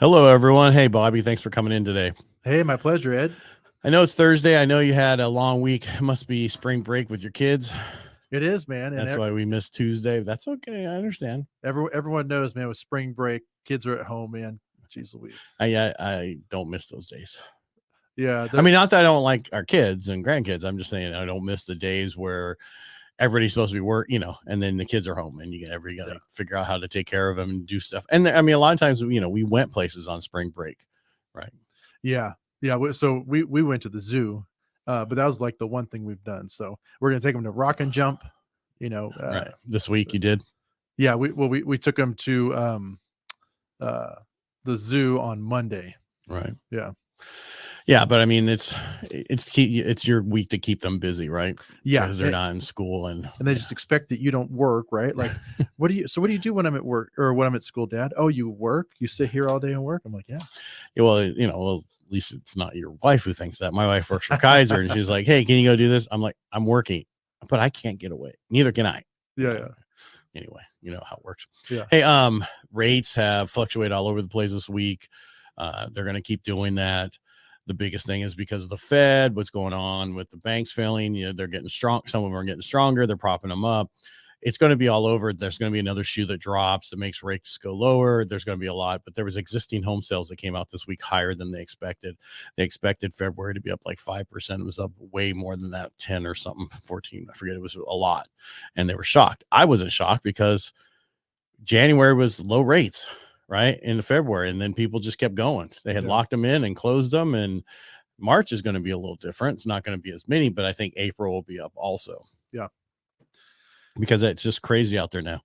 Hello, everyone. Hey, Bobby. Thanks for coming in today. Hey, my pleasure, Ed. I know it's Thursday. I know you had a long week. It must be spring break with your kids. It is, man, and That's why we missed Tuesday. That's okay. I understand. everyone knows, man. With spring break, kids are at home, man. Jeez Louise. I don't miss those days. Yeah, I mean, not that I don't like our kids and grandkids. I'm just saying I don't miss the days where everybody's supposed to be work, and then the kids are home and you got to figure out how to take care of them and do stuff. And I mean, a lot of times, we went places on spring break, right? yeah. So we went to the zoo, but that was like the one thing we've done. So we're gonna take them to Rock and Jump. Right. This week you did. Yeah, we took them to the zoo on Monday. Right. Yeah. Yeah, but I mean, it's your week to keep them busy, right? Yeah, because they're not in school and they just expect that you don't work, right? Like, what do you do when I'm at work or when I'm at school, Dad? Oh, you work? You sit here all day and work? I'm like, yeah. Well, at least it's not your wife who thinks that. My wife works for Kaiser, and she's like, "Hey, can you go do this?" I'm like, "I'm working, but I can't get away. Neither can I." Yeah. Anyway, you know how it works. Yeah. Hey, rates have fluctuated all over the place this week. They're going to keep doing that. The biggest thing is because of the Fed, what's going on with the banks failing. They're getting strong. Some of them are getting stronger. They're propping them up. It's going to be all over. There's going to be another shoe that drops that makes rates go lower. There's going to be a lot, but there was existing home sales that came out this week higher than they expected. They expected February to be up like 5%. It was up way more than that, 10 or something, 14. I forget. It was a lot. And they were shocked. I wasn't shocked because January was low rates, right, into February. And then people just kept going. They had locked them in and closed them. And March is going to be a little different. It's not going to be as many, but I think April will be up also. Yeah. Because it's just crazy out there now.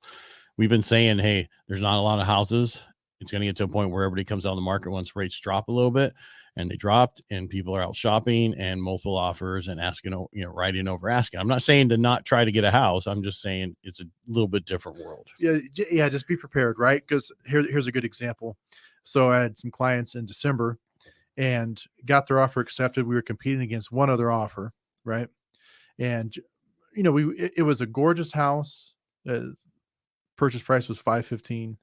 We've been saying, hey, there's not a lot of houses. It's going to get to a point where everybody comes on the market once rates drop a little bit, and they dropped, and people are out shopping and multiple offers and asking, writing over asking. I'm not saying to not try to get a house. I'm just saying it's a little bit different world. Yeah. Just be prepared, right? Because here's a good example. So I had some clients in December and got their offer accepted. We were competing against one other offer, right? And it was a gorgeous house. Purchase price was $515,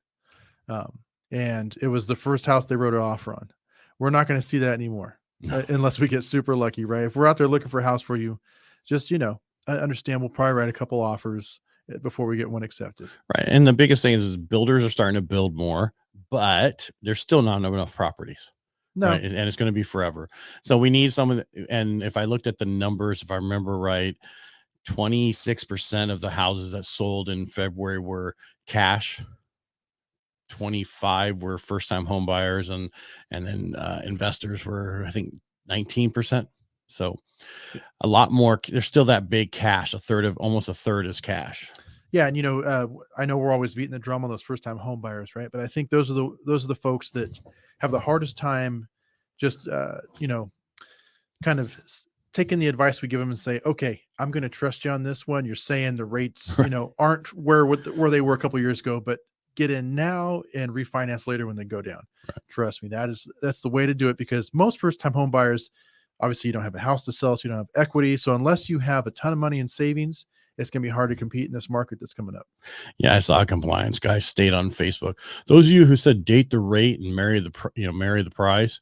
and it was the first house they wrote an offer on. We're not going to see that anymore unless we get super lucky, right? If we're out there looking for a house for you, just understand we'll probably write a couple offers before we get one accepted. Right, and the biggest thing is builders are starting to build more, but there's still not enough properties. No. Right? And it's going to be forever. So we need some of the, and if I looked at the numbers, if I remember right, 26% of the houses that sold in February were cash. 25 were first-time home buyers, and then investors were, I think, 19%. So a lot more. There's still that big cash. Almost a third is cash. Yeah, and I know we're always beating the drum on those first-time home buyers, right? But I think those are the folks that have the hardest time just kind of taking the advice we give them and say, okay, I'm going to trust you on this one. You're saying the rates, aren't where they were a couple of years ago, but get in now and refinance later when they go down. Right. Trust me, that's the way to do it, because most first-time home buyers, obviously you don't have a house to sell, so you don't have equity. So unless you have a ton of money in savings, it's going to be hard to compete in this market that's coming up. Yeah, I saw a compliance guy state on Facebook, those of you who said date the rate and marry the price,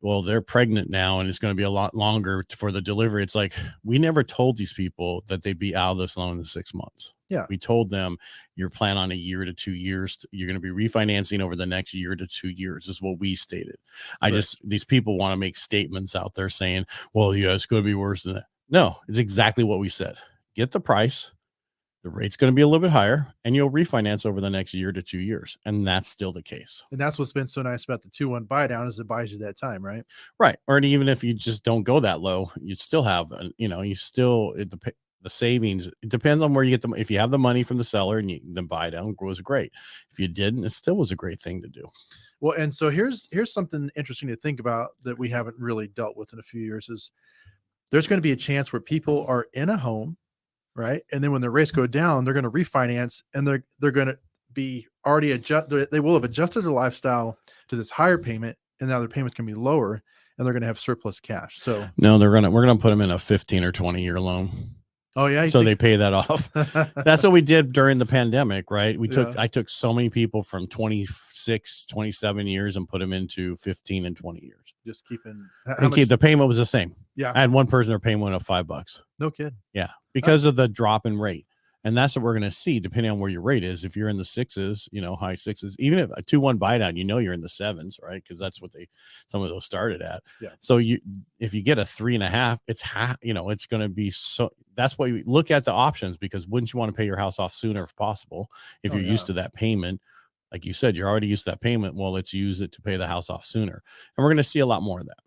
well, they're pregnant now, and it's going to be a lot longer for the delivery. It's like, we never told these people that they'd be out of this loan in 6 months. Yeah. We told them you're planning on a year to 2 years. You're going to be refinancing over the next year to 2 years is what we stated. These people want to make statements out there saying, well, yeah, it's going to be worse than that. No, it's exactly what we said. Get the price. The rate's going to be a little bit higher, and you'll refinance over the next year to 2 years. And that's still the case. And that's what's been so nice about the 2-1 buy down, is it buys you that time, right? Right. Or even if you just don't go that low, you still have, the savings. It depends on where you get them. If you have the money from the seller and the buy down was great. If you didn't, it still was a great thing to do. Well, and so here's something interesting to think about that we haven't really dealt with in a few years is there's going to be a chance where people are in a home, right? And then when the rates go down, they're going to refinance, and they're going to be already they will have adjusted their lifestyle to this higher payment, and now their payments can be lower, and they're going to have surplus cash. So no, we're going to put them in a 15 or 20 year loan. Oh yeah. So they pay that off. That's what we did during the pandemic, right? I took so many people from 26, 27 years and put them into 15 and 20 years. Just keeping The payment was the same. Yeah. I had one person, their payment of $5. No kid. Yeah. Because of the drop in rate. And that's what we're going to see depending on where your rate is. If you're in the sixes, high sixes, even if a 2-1 buy down, you're in the sevens, right? Because that's what some of those started at. Yeah. So if you get a 3.5, it's it's going to be so. That's why we look at the options, because wouldn't you want to pay your house off sooner if possible? If you're used to that payment, like you said, you're already used to that payment. Well, let's use it to pay the house off sooner. And we're going to see a lot more of that.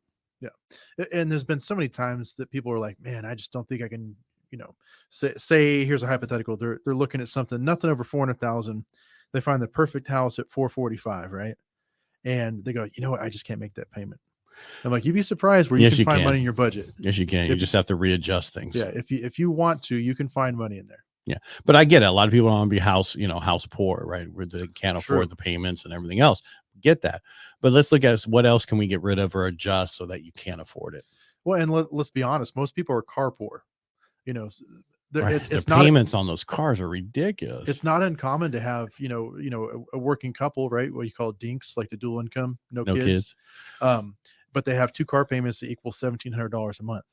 Yeah. And there's been so many times that people are like, man, I just don't think I can, say here's a hypothetical. They're looking at something, nothing over 400,000. They find the perfect house at 445, right? And they go, you know what? I just can't make that payment. I'm like, you'd be surprised where you can find money in your budget. Yes, you can. You just have to readjust things. Yeah. If you want to, you can find money in there. Yeah. But I get it. A lot of people want to be house poor, right? Where they can't afford the payments and everything else. Get that. But let's look at what else can we get rid of or adjust so that you can't afford it. Well, and let's be honest. Most people are car poor. It's the payments on those cars are ridiculous. It's not uncommon to have, a working couple, right? What you call dinks, like the dual income, no kids. But they have 2 car payments that equal $1,700 a month.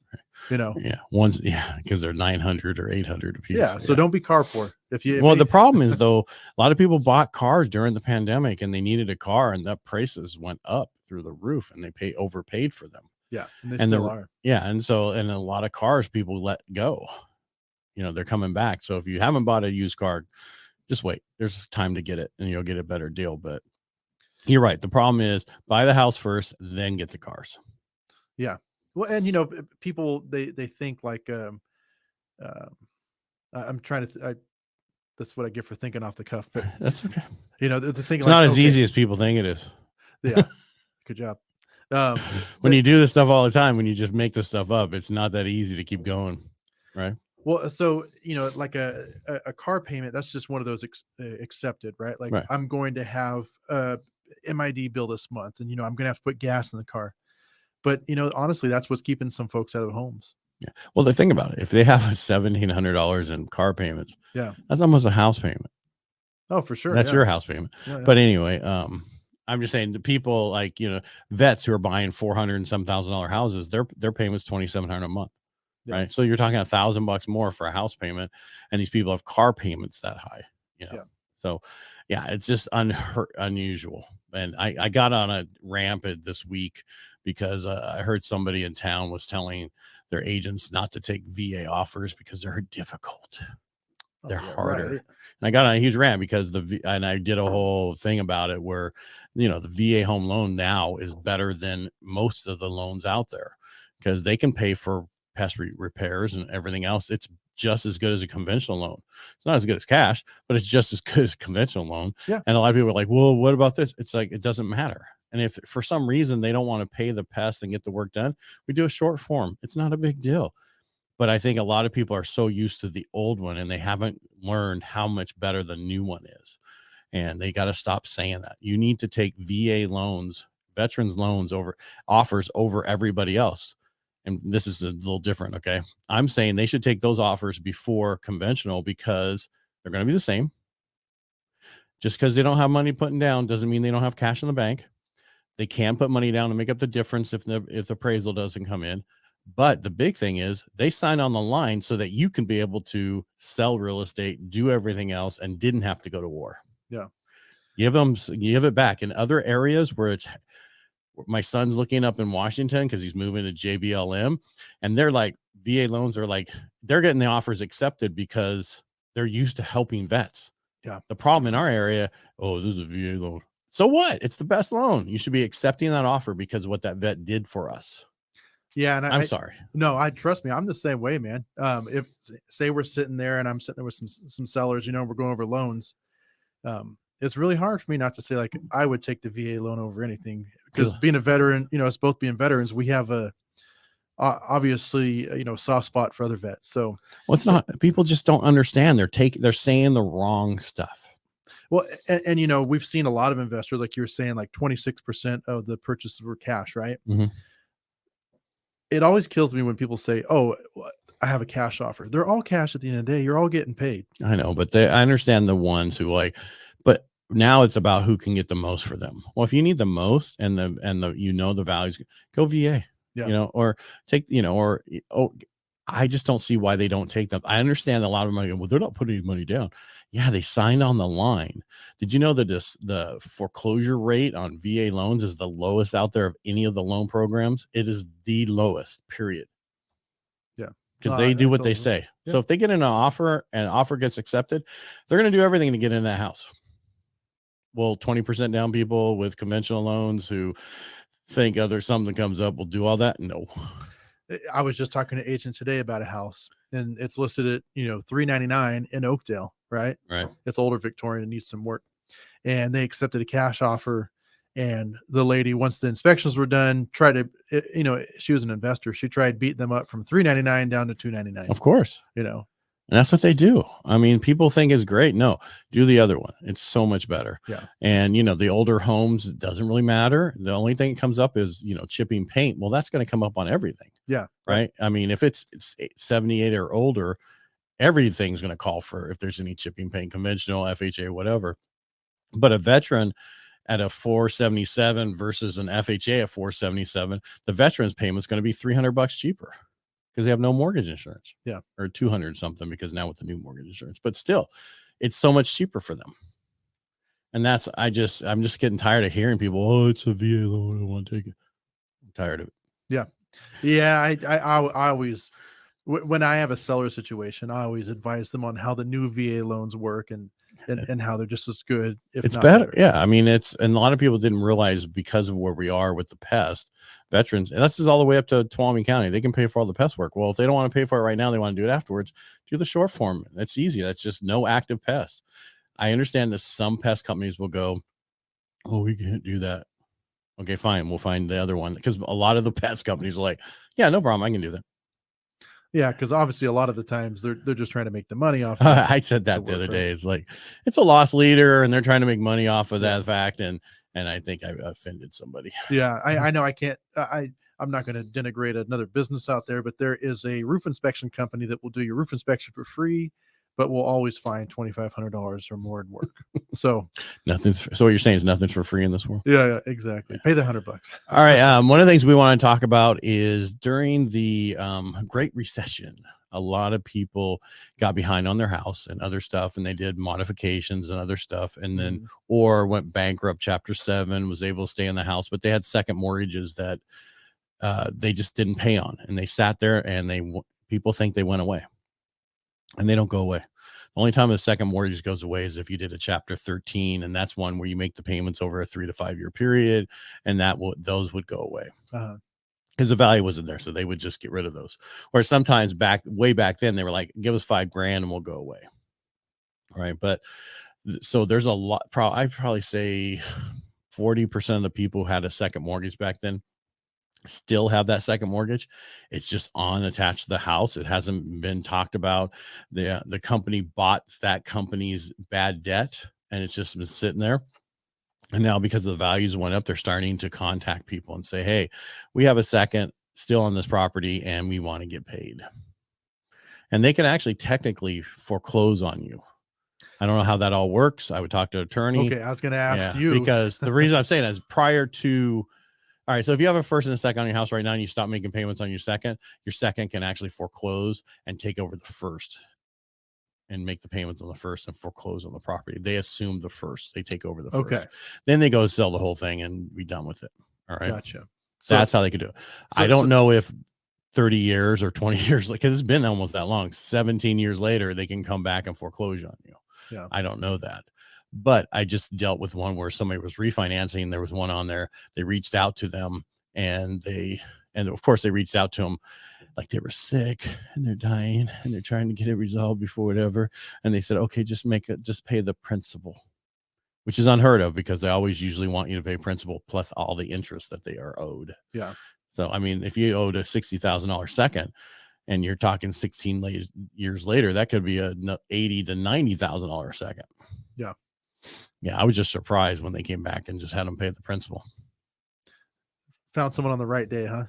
One's because they're 900 or 800 a piece. Yeah, so don't be car poor. The problem is though, a lot of people bought cars during the pandemic and they needed a car, and the prices went up through the roof, and they overpaid for them. Yeah, and they still are. Yeah, and a lot of cars people let go. They're coming back. So if you haven't bought a used car, just wait. There's time to get it, and you'll get a better deal. But you're right. The problem is buy the house first, then get the cars. Yeah. Well, and people they think like I'm trying to. That's what I get for thinking off the cuff. But that's okay. The thing. It's not as easy as people think it is. Yeah. Good job. When you do this stuff all the time, when you just make this stuff up, it's not that easy to keep going, right? Well, so like a car payment, that's just one of those accepted, right? Like I'm going to have MID bill this month, and I'm going to have to put gas in the car. But honestly, that's what's keeping some folks out of homes. Yeah. Well, the thing about it, if they have $1,700 in car payments, that's almost a house payment. Oh, for sure. That's your house payment. Yeah. But anyway, I'm just saying the people like, vets who are buying $400 and some $1,000 houses, their payment's $2,700 a month. Yeah. Right. So you're talking $1,000 more for a house payment, and these people have car payments that high, Yeah. So it's just unusual. And I got on a rampant this week because I heard somebody in town was telling their agents not to take VA offers because they're difficult. They're harder. Right. And I got on a huge rant because and I did a whole thing about it where, the VA home loan now is better than most of the loans out there because they can pay for pest repairs and everything else. It's just as good as a conventional loan. It's not as good as cash, but it's just as good as a conventional loan. Yeah. And a lot of people are like, well, what about this? It's like, it doesn't matter. And if for some reason they don't want to pay the pest and get the work done, we do a short form. It's not a big deal. But I think a lot of people are so used to the old one and they haven't learned how much better the new one is. And they got to stop saying that. You need to take VA loans, veterans loans offers over everybody else. And this is a little different. Okay. I'm saying they should take those offers before conventional because they're going to be the same. Just because they don't have money putting down doesn't mean they don't have cash in the bank. They can put money down and make up the difference if the appraisal doesn't come in. But the big thing is they sign on the line so that you can be able to sell real estate, do everything else, and didn't have to go to war. Yeah. Give it back. In other areas where my son's looking up in Washington because he's moving to JBLM, and they're like, VA loans are like, they're getting the offers accepted because they're used to helping vets. Yeah. The problem in our area, this is a VA loan. So what? It's the best loan. You should be accepting that offer because of what that vet did for us. Yeah. And I'm sorry. No, trust me. I'm the same way, man. If say we're sitting there and I'm sitting there with some sellers, we're going over loans. It's really hard for me not to say like, I would take the VA loan over anything because being a veteran, us both being veterans, we have obviously, soft spot for other vets. So it's not, people just don't understand. They're saying the wrong stuff. Well, and we've seen a lot of investors, like you were saying, like 26% of the purchases were cash, right? Mm-hmm. It always kills me when people say, I have a cash offer. They're all cash at the end of the day. You're all getting paid. I know, but I understand the ones who like, but now it's about who can get the most for them. Well, if you need the most and the values, go VA, or take, I just don't see why they don't take them. I understand a lot of them are like, well, they're not putting any money down. Yeah, they signed on the line. Did you know that the foreclosure rate on VA loans is the lowest out there of any of the loan programs? It is the lowest, period. Yeah. Because they do what they say. Yeah. So if they get an offer and offer gets accepted, they're going to do everything to get in that house. Well, 20% down people with conventional loans who think something comes up will do all that. No. I was just talking to agent today about a house, and it's listed at, $399 in Oakdale, right? Right. It's older Victorian and needs some work. And they accepted a cash offer. And the lady, once the inspections were done, tried to, she was an investor. She tried beating them up from $399 down to $299. Of course. And that's what they do. I mean, people think it's great. No, do the other one. It's so much better. Yeah. And, the older homes, it doesn't really matter. The only thing that comes up is, chipping paint. Well, that's going to come up on everything. Yeah. Right. I mean, if it's 78 or older, everything's going to call for if there's any chipping paint, conventional, FHA, whatever. But a veteran at a 477 versus an FHA at 477, the veteran's payment is going to be $300 cheaper. Because they have no mortgage insurance. Yeah. Or 200 something, because now with the new mortgage insurance, but still it's so much cheaper for them. And I'm just getting tired of hearing people, oh, it's a VA loan, I don't want to take it. I'm tired of it. Yeah. Yeah. I always, when I have a seller situation, I always advise them on how the new VA loans work and how they're just as good. If it's not better. Yeah. I mean, and a lot of people didn't realize, because of where we are with the pest veterans, and this is all the way up to Tuolumne County, they can pay for all the pest work. Well, if they don't want to pay for it right now, they want to do it afterwards, do the short form. That's easy. That's just no active pests. I understand that some pest companies will go, oh, we can't do that. Okay, fine. We'll find the other one. Because a lot of the pest companies are like, yeah, no problem, I can do that. Yeah, because obviously a lot of the times they're just trying to make the money off. I said that the other day. It's like, it's a loss leader and they're trying to make money off of that fact. And I think I offended somebody. Yeah, I know I can't. I'm not going to denigrate another business out there, but there is a roof inspection company that will do your roof inspection for free, but will always find $2,500 or more in work. So so what you're saying is nothing's for free in this world? Yeah, exactly. Pay the $100. All right. One of the things we want to talk about is during the Great Recession, a lot of people got behind on their house and other stuff, and they did modifications and other stuff, and then or went bankrupt, Chapter 7, was able to stay in the house, but they had second mortgages that they just didn't pay on, and they sat there, and people think they went away, and they don't go away. The only time a second mortgage goes away is if you did a Chapter 13, and that's one where you make the payments over a 3 to 5 year period, and those would go away. Because the value wasn't there, so they would just get rid of those. Or sometimes way back then, they were like, give us $5,000 and we'll go away. All right. But so there's a lot, I'd probably say 40% of the people who had a second mortgage back then still have that second mortgage. It's just attached to the house. It hasn't been talked about. The company bought that company's bad debt, and it's just been sitting there. And now, because the values went up, they're starting to contact people and say, hey, we have a second still on this property and we want to get paid. And they can actually technically foreclose on you. I don't know how that all works. I would talk to an attorney. Okay, I was going to ask you. Because the reason I'm saying is prior to, all right, so if you have a first and a second on your house right now and you stop making payments on your second can actually foreclose and take over the first and make the payments on the first and foreclose on the property. They assume the first. They take over the first. Okay. Then they go sell the whole thing and be done with it. All right. Gotcha. So that's how they could do it. I don't know if 30 years or 20 years, because it's been almost that long, 17 years later, they can come back and foreclose on you. Yeah. I don't know that. But I just dealt with one where somebody was refinancing. There was one on there. They reached out to them, and of course they reached out to them like they were sick and they're dying and they're trying to get it resolved before whatever. And they said, okay, just pay the principal, which is unheard of because they always usually want you to pay principal plus all the interest that they are owed. Yeah. So, I mean, if you owed a $60,000 second and you're talking 16 years later, that could be a $80,000 to $90,000 second. Yeah. Yeah. I was just surprised when they came back and just had them pay the principal. Found someone on the right day, huh?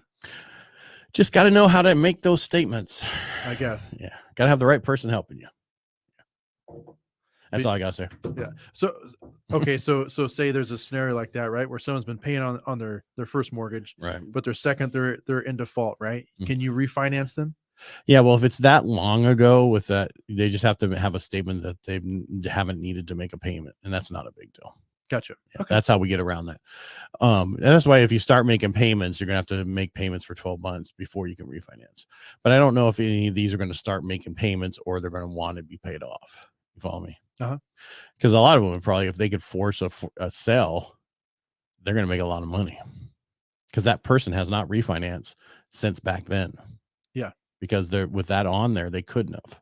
Just got to know how to make those statements. I guess. Yeah. Got to have the right person helping you. That's all I got to say. Yeah. So, okay. So say there's a scenario like that, right? Where someone's been paying on their first mortgage, Right. but their second, they're in default, right? Mhm. Can you refinance them? Yeah. Well, if it's that long ago with that, they just have to have a statement that they haven't needed to make a payment. And that's not a big deal. Gotcha. Yeah, Okay. that's how we get around that. And that's why if you start making payments, you're going to have to make payments for 12 months before you can refinance. But I don't know if any of these are going to start making payments or they're going to want to be paid off. You follow me? Because a lot of them would probably, if they could force a sell, they're going to make a lot of money because that person has not refinanced since back then. Yeah. Because they're with that on there, they couldn't have.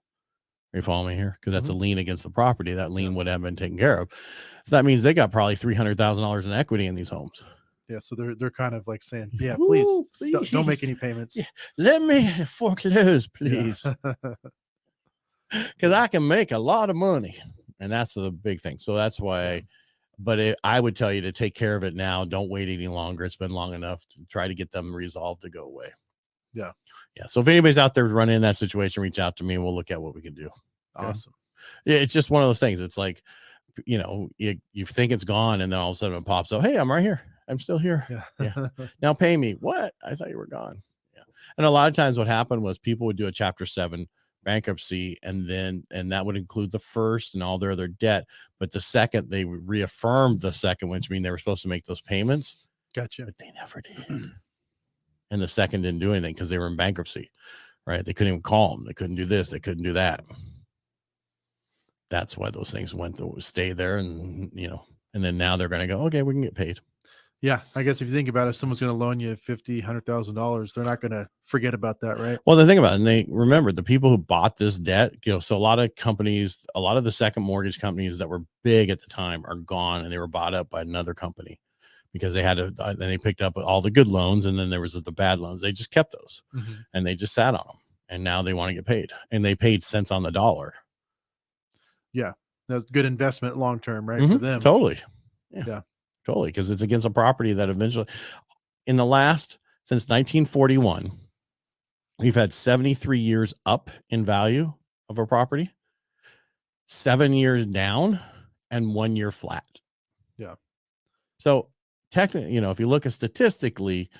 You follow me here? Because that's a lien against the property. That lien would have been taken care of. So that means they got probably $300,000 in equity in these homes. Yeah. So they're kind of like saying, yeah, please. Don't make any payments. Yeah. Let me foreclose, please. Because I can make a lot of money. And that's the big thing. So that's why, I would tell you to take care of it now. Don't wait any longer. It's been long enough to try to get them resolved to go away. Yeah. Yeah. So if anybody's out there running in that situation, reach out to me and we'll look at what we can do. Okay? Awesome. Yeah. It's just one of those things. It's like, you think it's gone and then all of a sudden it pops up. Hey, I'm right here. I'm still here. Yeah. Now pay me. What? I thought you were gone. Yeah. And a lot of times what happened was people would do a Chapter 7 bankruptcy and that would include the first and all their other debt. But the second, they reaffirmed the second, which means they were supposed to make those payments. Gotcha. But they never did. And the second didn't do anything because they were in bankruptcy, right? They couldn't even call them. They couldn't do this. They couldn't do that. That's why those things went to stay there. And, and then now they're going to go, okay, we can get paid. Yeah. I guess if you think about it, if someone's going to loan you $50,000, $100,000, they're not going to forget about that, right? Well, the thing about it, and they remember the people who bought this debt, so a lot of companies, a lot of the second mortgage companies that were big at the time are gone and they were bought up by another company because they had to, and they picked up all the good loans and then there was the bad loans. They just kept those and they just sat on them and now they want to get paid and they paid cents on the dollar. Yeah. That's good investment long-term, right? For them. Totally. Yeah. Totally. Because it's against a property that eventually since 1941, we've had 73 years up in value of our property, 7 years down, and 1 year flat. Yeah. So technically, if you look at statistically,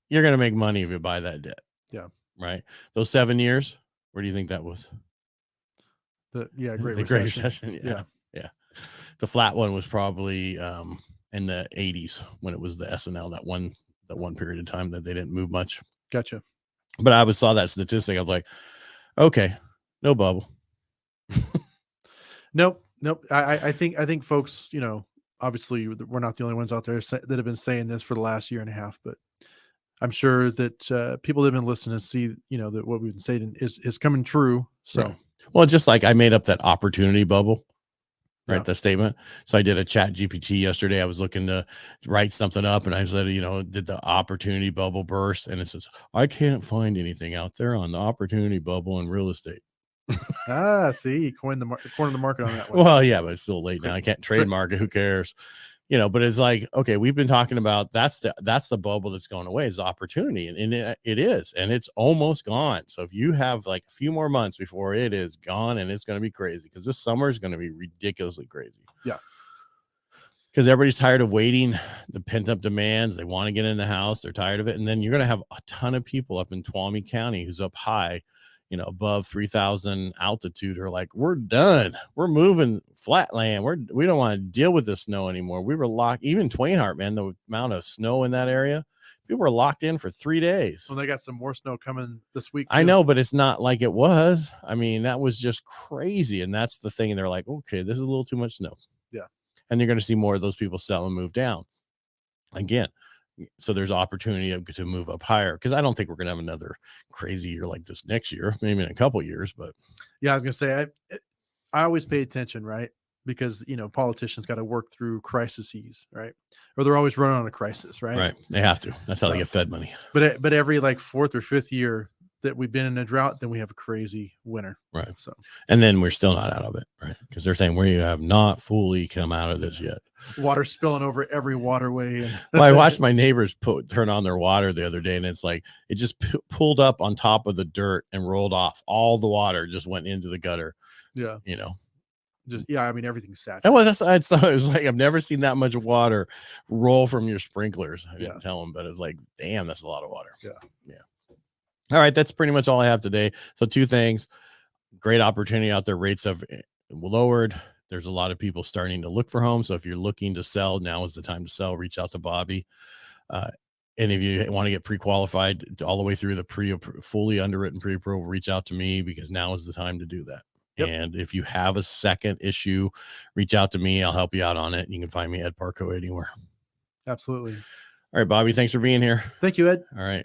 you're going to make money if you buy that debt. Yeah. Right. Those 7 years, where do you think that was? Great recession. Yeah. The flat one was probably in the 80s when it was the SNL, that one period of time that they didn't move much. Gotcha. But I saw that statistic. I was like, okay, no bubble. Nope. I think folks, obviously we're not the only ones out there that have been saying this for the last year and a half, but I'm sure that people that have been listening see, that what we've been saying is coming true. So, right. Well, just like I made up that opportunity bubble, right? The statement. So I did a chat GPT yesterday. I was looking to write something up and I said, did the opportunity bubble burst? And it says, I can't find anything out there on the opportunity bubble in real estate. See, cornered the market on that one. Well, yeah, but it's still late now. I can't trademark it. Who cares? But it's like, okay, we've been talking about that's the bubble that's going away is the opportunity. And it is, and it's almost gone. So if you have like a few more months before it is gone, and it's going to be crazy because this summer is going to be ridiculously crazy. Yeah. Because everybody's tired of waiting, the pent up demands. They want to get in the house. They're tired of it. And then you're going to have a ton of people up in Tuolumne County who's up high, above 3,000 altitude are like, we're done. We're moving flatland. We don't want to deal with the snow anymore. We were locked, even Twain Harte, man, the amount of snow in that area, people were locked in for 3 days. Well, they got some more snow coming this week. I know, but it's not like it was. I mean, that was just crazy. And that's the thing. And they're like, okay, this is a little too much snow. Yeah. And you're going to see more of those people sell and move down again. So there's opportunity to move up higher because I don't think we're going to have another crazy year like this next year, maybe in a couple of years. But yeah, I was going to say, I always pay attention, right? Because, politicians got to work through crises, right? Or they're always running on a crisis, right? Right. They have to. That's how they get fed money. But every like fourth or fifth year, that we've been in a drought, then we have a crazy winter. Right. So, and then we're still not out of it, right? Because they're saying we have not fully come out of this yet. Water spilling over every waterway. And well, I watched my neighbors turn on their water the other day, and it's like it just pulled up on top of the dirt and rolled off. All the water just went into the gutter. Yeah. You know, I mean, everything's saturated. And well, I thought it was like I've never seen that much water roll from your sprinklers. I didn't tell them, but it's like, damn, that's a lot of water. Yeah. All right, that's pretty much all I have today. So 2 things. Great opportunity out there. Rates have lowered. There's a lot of people starting to look for homes. So if you're looking to sell, now is the time to sell. Reach out to Bobby. And if you want to get pre-qualified all the way through the fully underwritten pre-approval, reach out to me, because now is the time to do that. Yep. And if you have a second issue, reach out to me. I'll help you out on it. You can find me at Parcaut anywhere. Absolutely. All right, Bobby, thanks for being here. Thank you, Ed. All right.